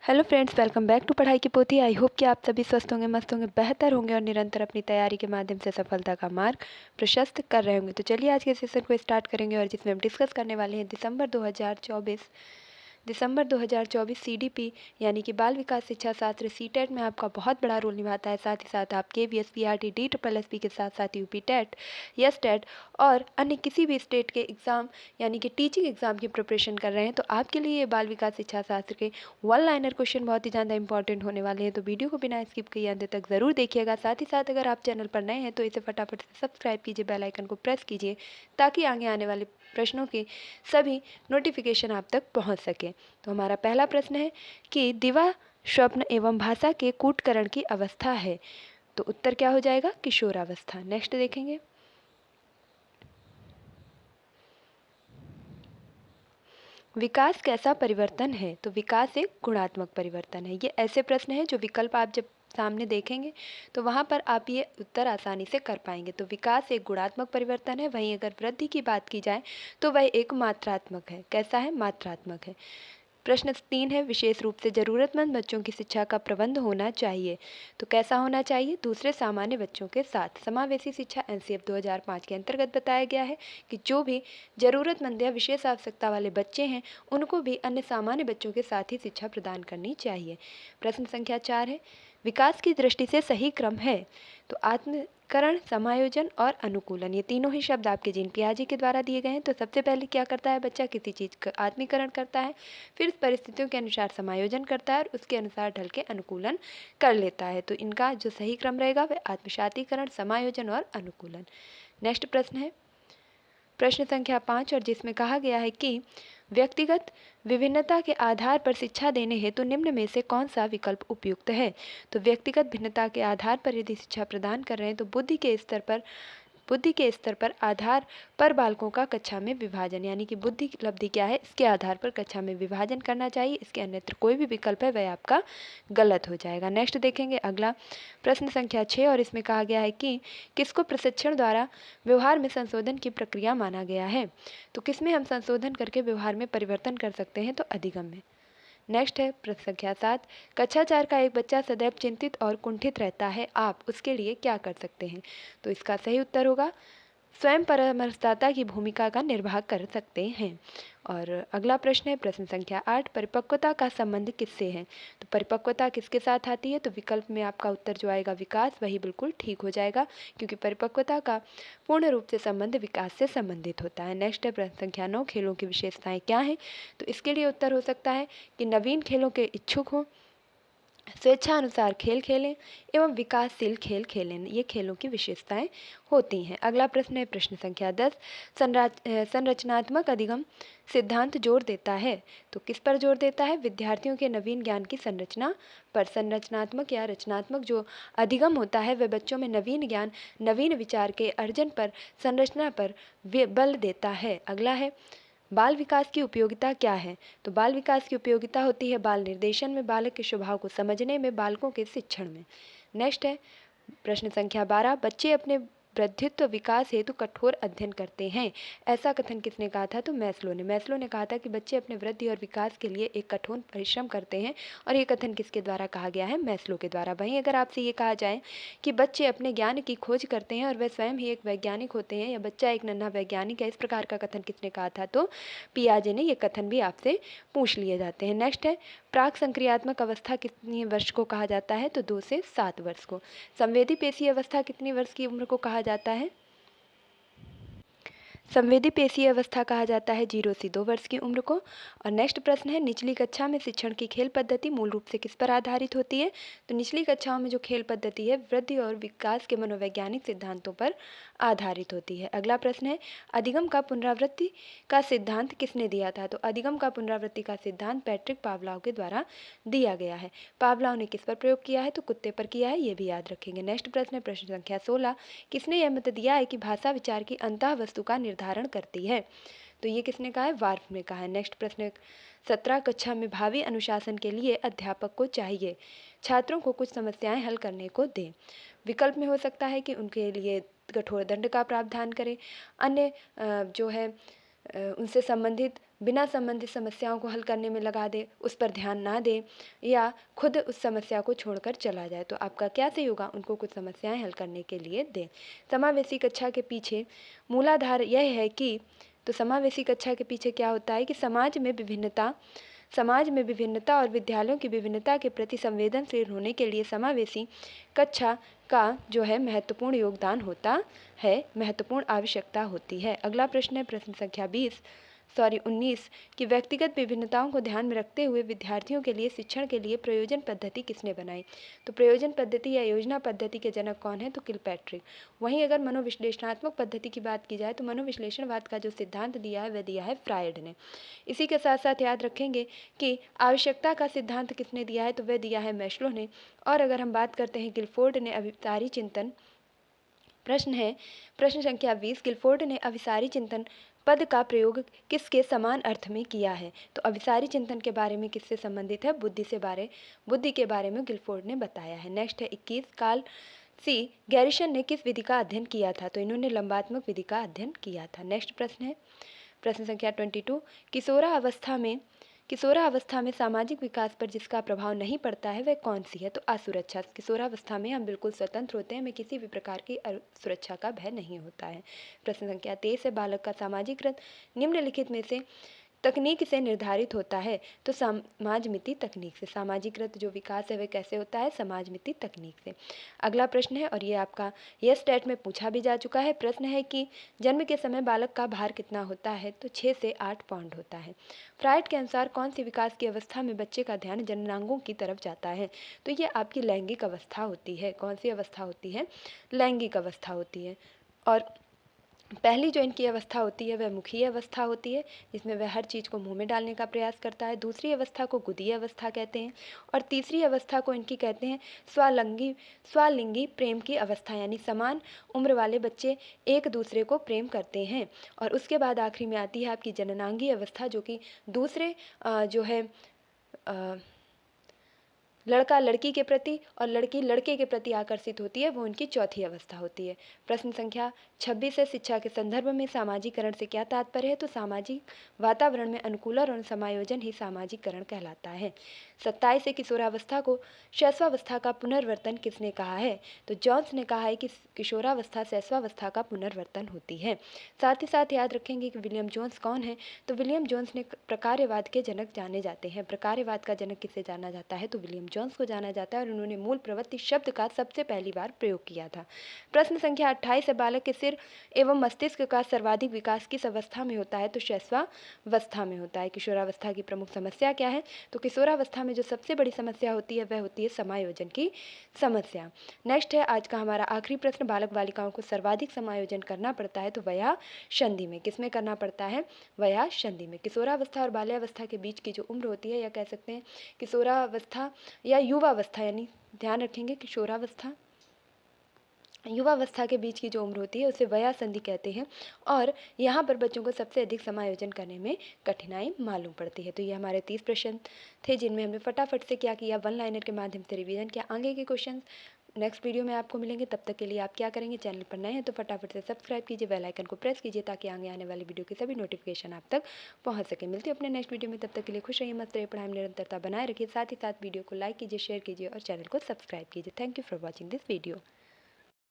Hello friends, welcome back to पढ़ाई की पोथी। आई होप कि आप सभी स्वस्थ होंगे, मस्त होंगे, बेहतर होंगे और निरंतर अपनी तैयारी के माध्यम से सफलता का मार्ग प्रशस्त कर रहे होंगे। तो चलिए आज के सेशन को स्टार्ट करेंगे और जिसमें हम डिस्कस करने वाले हैं दिसंबर 2024 सीडीपी यानी कि बाल विकास शिक्षा शास्त्र सीटेट में आपका बहुत बड़ा रोल निभाता है। साथ ही साथ आप केवीएस, पीआरटी, DSSP के साथ साथ यूपी टेट, यस टेट और अन्य किसी भी स्टेट के एग्ज़ाम यानी कि टीचिंग एग्ज़ाम की प्रिपरेशन कर रहे हैं तो आपके लिए ये बाल विकास शिक्षा शास्त्र के वन लाइनर क्वेश्चन बहुत ही ज़्यादा इंपॉर्टेंट होने वाले हैं। तो वीडियो को बिना स्किप किए अंत तक ज़रूर देखिएगा। साथ ही साथ अगर आप चैनल पर नए हैं तो इसे फटाफट से सब्सक्राइब कीजिए, बेल आइकन को प्रेस कीजिए ताकि आगे आने वाले प्रश्नों के सभी नोटिफिकेशन आप तक पहुंच सके। तो हमारा पहला प्रश्न है कि दिवा स्वप्न एवं भाषा के कूटकरण की अवस्था है। तो उत्तर क्या हो जाएगा? किशोरावस्था। नेक्स्ट देखेंगे, विकास कैसा परिवर्तन है? तो विकास एक गुणात्मक परिवर्तन है। ये ऐसे प्रश्न हैं जो विकल्प आप जब सामने देखेंगे तो वहाँ पर आप ये उत्तर आसानी से कर पाएंगे। तो विकास एक गुणात्मक परिवर्तन है। वहीं अगर वृद्धि की बात की जाए तो वह एक मात्रात्मक है। कैसा है? मात्रात्मक है। प्रश्न 3 है, विशेष रूप से ज़रूरतमंद बच्चों की शिक्षा का प्रबंध होना चाहिए। तो कैसा होना चाहिए? दूसरे सामान्य बच्चों के साथ। समावेशी शिक्षा एनसीएफ 2005 के अंतर्गत बताया गया है कि जो भी ज़रूरतमंद या विशेष आवश्यकता वाले बच्चे हैं उनको भी अन्य सामान्य बच्चों के साथ ही शिक्षा प्रदान करनी चाहिए। प्रश्न संख्या 4 है, विकास की दृष्टि से सही क्रम है। तो आत्मीकरण, समायोजन और अनुकूलन, ये तीनों ही शब्द आपके जीन पियाजे के द्वारा दिए गए हैं। तो सबसे पहले क्या करता है बच्चा? किसी चीज़ का आत्मीकरण करता है, फिर परिस्थितियों के अनुसार समायोजन करता है और उसके अनुसार ढल के अनुकूलन कर लेता है। तो इनका जो सही क्रम रहेगा वह आत्मसातीकरण, समायोजन और अनुकूलन। नेक्स्ट प्रश्न है प्रश्न संख्या 5 और जिसमें कहा गया है कि व्यक्तिगत विभिन्नता के आधार पर शिक्षा देने हेतु निम्न में से कौन सा विकल्प उपयुक्त है? तो व्यक्तिगत भिन्नता के आधार पर यदि शिक्षा प्रदान कर रहे हैं तो बुद्धि के स्तर पर आधार पर बालकों का कक्षा में विभाजन, यानी कि बुद्धि की उपलब्धि क्या है इसके आधार पर कक्षा में विभाजन करना चाहिए। इसके अन्यत्र कोई भी विकल्प है वह आपका गलत हो जाएगा। नेक्स्ट देखेंगे अगला प्रश्न संख्या 6 और इसमें कहा गया है कि किसको प्रशिक्षण द्वारा व्यवहार में संशोधन की प्रक्रिया माना गया है? तो किसमें हम संशोधन करके व्यवहार में परिवर्तन कर सकते हैं? तो अधिगम में। नेक्स्ट है प्रश्न संख्या 7, कक्षा 4 का एक बच्चा सदैव चिंतित और कुंठित रहता है, आप उसके लिए क्या कर सकते हैं? तो इसका सही उत्तर होगा स्वयं परामर्शदाता की भूमिका का निर्वाह कर सकते हैं। और अगला प्रश्न है प्रश्न संख्या 8, परिपक्वता का संबंध किससे है? तो परिपक्वता किसके साथ आती है? तो विकल्प में आपका उत्तर जो आएगा विकास, वही बिल्कुल ठीक हो जाएगा क्योंकि परिपक्वता का पूर्ण रूप से संबंध विकास से संबंधित होता है। नेक्स्ट है प्रश्न संख्या 9, खेलों की विशेषताएं क्या हैं? तो इसके लिए उत्तर हो सकता है कि नवीन खेलों के इच्छुक हों, स्वेच्छानुसार खेल खेलें एवं विकासशील खेल खेलें। ये खेलों की विशेषताएं होती हैं। अगला प्रश्न है प्रश्न संख्या 10, संरचनात्मक अधिगम सिद्धांत जोर देता है। तो किस पर जोर देता है? विद्यार्थियों के नवीन ज्ञान की संरचना पर। संरचनात्मक या रचनात्मक जो अधिगम होता है वह बच्चों में नवीन ज्ञान, नवीन विचार के अर्जन पर, संरचना पर बल देता है। अगला है बाल विकास की उपयोगिता क्या है? तो बाल विकास की उपयोगिता होती है बाल निर्देशन में, बालक के स्वभाव को समझने में, बालकों के शिक्षण में। नेक्स्ट है प्रश्न संख्या 12, बच्चे अपने वृद्धित्व विकास हेतु कठोर अध्ययन करते हैं। ऐसा कथन किसने कहा था? तो मैस्लो ने। मैस्लो ने कहा था कि बच्चे अपने वृद्धि और विकास के लिए एक कठोर परिश्रम करते हैं और ये कथन किसके द्वारा कहा गया है? मैस्लो के द्वारा। वहीं अगर आपसे ये कहा जाए कि बच्चे अपने ज्ञान की खोज करते हैं और वह स्वयं ही एक वैज्ञानिक होते हैं या बच्चा एक नन्हा वैज्ञानिक है, इस प्रकार का कथन किसने कहा था? तो पियाजे ने। ये कथन भी आपसे पूछ लिए जाते हैं। नेक्स्ट है प्राक संक्रियात्मक अवस्था कितनी वर्ष को कहा जाता है? तो 2 से 7 वर्ष को। संवेदी पेशी अवस्था कितनी वर्ष की उम्र को कहा जाता है? संवेदी पेशीय अवस्था कहा जाता है 0 से 2 वर्ष की उम्र को। और नेक्स्ट प्रश्न है निचली कक्षा में शिक्षण की खेल पद्धति मूल रूप से किस पर आधारित होती है? तो निचली कक्षाओं में जो खेल पद्धति है वृद्धि और विकास के मनोवैज्ञानिक सिद्धांतों पर आधारित होती है। अगला प्रश्न है अधिगम का पुनरावृत्ति का सिद्धांत किसने दिया था? तो अधिगम का पुनरावृत्ति का सिद्धांत पैट्रिक पावलोव के द्वारा दिया गया है। पावलोव ने किस पर प्रयोग किया है? तो कुत्ते पर किया है, ये भी याद रखेंगे। नेक्स्ट प्रश्न है प्रश्न संख्या 16, किसने यह मत दिया है कि भाषा विचार की अंतः वस्तु का निर्धारण करती है? तो ये किसने कहा है? वार्फ ने कहा है। नेक्स्ट प्रश्न 17, कक्षा में भावी अनुशासन के लिए अध्यापक को चाहिए छात्रों को कुछ समस्याएं हल करने को दें। विकल्प में हो सकता है कि उनके लिए कठोर दंड का प्रावधान करें, अन्य जो है उनसे संबंधित बिना संबंधित समस्याओं को हल करने में लगा दे, उस पर ध्यान ना दे या खुद उस समस्या को छोड़कर चला जाए, तो आपका क्या सही होगा? उनको कुछ समस्याएं हल करने के लिए दें। समावेशी कक्षा के पीछे मूलाधार यह है कि तो समावेशी कक्षा के पीछे क्या होता है कि समाज में विभिन्नता और विद्यालयों की विभिन्नता के प्रति संवेदनशील होने के लिए समावेशी कक्षा का जो है महत्वपूर्ण योगदान होता है, महत्वपूर्ण आवश्यकता होती है। अगला प्रश्न है प्रश्न संख्या 19 कि व्यक्तिगत विभिन्नताओं को ध्यान में रखते हुए विद्यार्थियों के लिए शिक्षण के लिए प्रयोजन पद्धति किसने बनाई? तो प्रयोजन पद्धति या योजना पद्धति के जनक कौन है? तो किलपैट्रिक। वहीं अगर मनोविश्लेषणात्मक पद्धति की बात की जाए तो मनोविश्लेषणवाद का जो सिद्धांत दिया है वह दिया है फ्रायड ने। इसी के साथ साथ याद रखेंगे कि आवश्यकता का सिद्धांत किसने दिया है? तो वह दिया है मैस्लो ने। और अगर हम बात करते हैं गिलफोर्ड ने अभिसारी चिंतन, प्रश्न है प्रश्न संख्या 20, गिलफोर्ड ने अभिसारी चिंतन पद का प्रयोग किसके समान अर्थ में किया है? तो अभिसारी चिंतन के बारे में किससे संबंधित है? बुद्धि के बारे में गिलफोर्ड ने बताया है। नेक्स्ट है 21, कार्ल सी गैरिसन ने किस विधि का अध्ययन किया था? तो इन्होंने लंबात्मक विधि का अध्ययन किया था। नेक्स्ट प्रश्न है प्रश्न संख्या 22, किशोरावस्था में सामाजिक विकास पर जिसका प्रभाव नहीं पड़ता है वह कौन सी है? तो असुरक्षा। किशोरावस्था में हम बिल्कुल स्वतंत्र होते हैं, हमें किसी भी प्रकार की सुरक्षा का भय नहीं होता है। प्रश्न संख्या 23 है बालक का सामाजिकरण निम्नलिखित में से तकनीक से निर्धारित होता है? तो समाज मिति तकनीक से। सामाजिककृत जो विकास है वह कैसे होता है? समाज मिति तकनीक से। अगला प्रश्न है और ये आपका यस टेट में पूछा भी जा चुका है। प्रश्न है कि जन्म के समय बालक का भार कितना होता है? तो 6 से 8 पाउंड होता है। फ्राइड के अनुसार कौन सी विकास की अवस्था में बच्चे का ध्यान जननांगों की तरफ जाता है? तो ये आपकी लैंगिक अवस्था होती है। कौन सी अवस्था होती है? लैंगिक अवस्था होती है। और पहली जो इनकी अवस्था होती है वह मुखीय अवस्था होती है, जिसमें वह हर चीज़ को मुंह में डालने का प्रयास करता है। दूसरी अवस्था को गुदीय अवस्था कहते हैं और तीसरी अवस्था को इनकी कहते हैं स्वालिंगी प्रेम की अवस्था, यानी समान उम्र वाले बच्चे एक दूसरे को प्रेम करते हैं। और उसके बाद आखिरी में आती है आपकी जननांगी अवस्था, जो कि दूसरे जो है लड़का लड़की के प्रति और लड़की लड़के के प्रति आकर्षित होती है, वो उनकी चौथी अवस्था होती है। प्रश्न संख्या 26 है शिक्षा के संदर्भ में सामाजिकरण से क्या तात्पर्य है? तो सामाजिक वातावरण में अनुकूलन और समायोजन ही सामाजिकरण कहलाता है। 27 है किशोरावस्था को शैशवावस्था का पुनर्वर्तन किसने कहा है? तो जॉन्स ने कहा है कि किशोरावस्था शैशवावस्था का पुनर्वर्तन होती है। साथ ही साथ याद रखेंगे कि विलियम जोन्स कौन है? तो विलियम जोन्स ने प्रकार्यवाद के जनक जाने जाते हैं। प्रकार्यवाद का जनक किसे जाना जाता है? तो विलियम जोन्स को जाना जाता है और उन्होंने मूल प्रवृत्ति शब्द का सबसे पहली बार प्रयोग किया था। प्रश्न संख्या 28 है बालक के सिर एवं मस्तिष्क का सर्वाधिक विकास किस अवस्था में होता है? तो शैशवावस्था में होता है। किशोरावस्था की प्रमुख समस्या क्या है? तो किशोरावस्था में जो सबसे बड़ी समस्या होती है वह होती है समायोजन की समस्या। नेक्स्ट है आज का हमारा आखिरी प्रश्न, बालक बालिकाओं को सर्वाधिक समायोजन करना पड़ता है तो वया संधि में। किसमें करना पड़ता है? वया संधि में। किशोरावस्था और बाल्यावस्था के बीच की जो उम्र होती है या कह सकते हैं किशोरावस्था या युवावस्था, यानी ध्यान रखेंगे किशोरावस्था युवावस्था के बीच की जो उम्र होती है उसे वया संधि कहते हैं। और यहाँ पर बच्चों को सबसे अधिक समायोजन करने में कठिनाई मालूम पड़ती है। तो ये हमारे 30 प्रश्न थे जिनमें हमने फटाफट से क्या किया, वन लाइनर के माध्यम से रिवीजन किया। आगे के क्वेश्चन नेक्स्ट वीडियो में आपको मिलेंगे। तब तक के लिए आप क्या करेंगे, चैनल पर नए हैं तो फटाफट से सब्सक्राइब कीजिए, बेल आइकन को प्रेस कीजिए ताकि आगे आने वाली वीडियो की सभी नोटिफिकेशन आप तक पहुंच सके। मिलती है अपने नेक्स्ट वीडियो में, तब तक के लिए खुश रहिए, मस्त रहिए, पढ़ाई में निरंतरता बनाए रखिए। साथ ही साथ वीडियो को लाइक कीजिए, शेयर कीजिए और चैनल को सब्सक्राइब कीजिए। Thank you for watching this video.